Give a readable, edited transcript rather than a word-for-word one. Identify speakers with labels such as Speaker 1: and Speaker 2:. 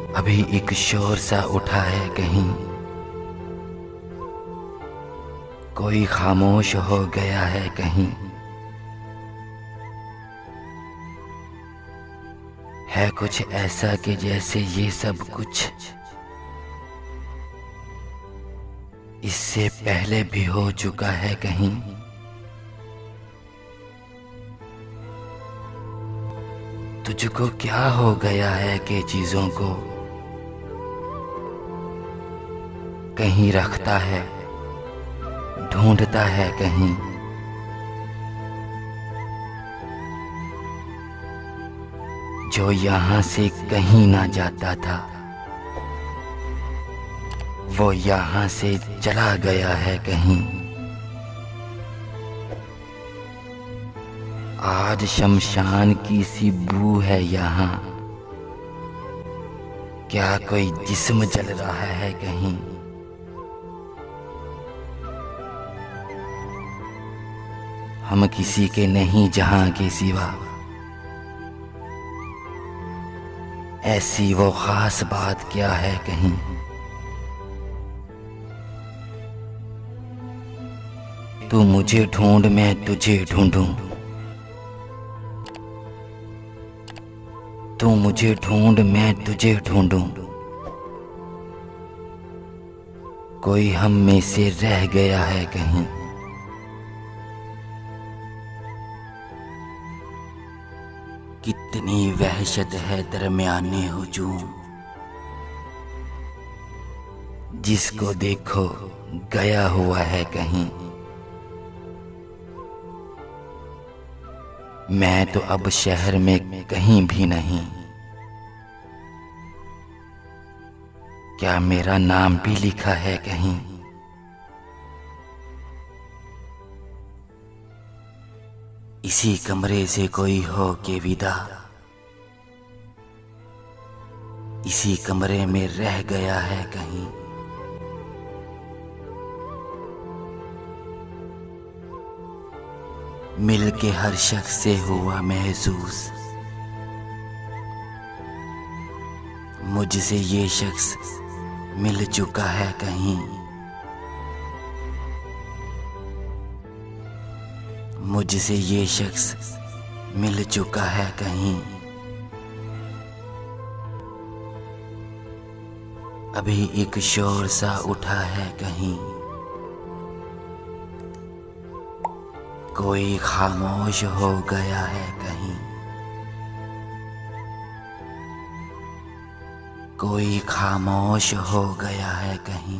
Speaker 1: अभी एक शोर सा उठा है कहीं, कोई खामोश हो गया है कहीं। है कुछ ऐसा कि जैसे ये सब कुछ इससे पहले भी हो चुका है कहीं। तुझको क्या हो गया है कि चीजों को कहीं रखता है, ढूंढता है कहीं। जो यहाँ से कहीं ना जाता था, वो यहाँ से चला गया है कहीं। आज शमशान की सी बू है यहाँ, क्या कोई जिस्म जल रहा है कहीं। हम किसी के नहीं जहां के सिवा, ऐसी वो खास बात क्या है कहीं। तू मुझे ढूंढ मैं तुझे ढूंढूं, तू मुझे ढूंढ मैं तुझे ढूंढूं। कोई हम में से रह गया है कहीं। कितनी वहशत है दरमियाने हुजूम, जिसको देखो गया हुआ है कहीं। मैं तो अब शहर में कहीं भी नहीं, क्या मेरा नाम भी लिखा है कहीं। इसी कमरे से कोई हो के विदा, इसी कमरे में रह गया है कहीं। मिल के हर शख्स से हुआ महसूस, मुझसे ये शख्स मिल चुका है कहीं। मुझसे ये शख्स मिल चुका है कहीं। अभी एक शोर सा उठा है कहीं, कोई खामोश हो गया है कहीं। कोई खामोश हो गया है कहीं।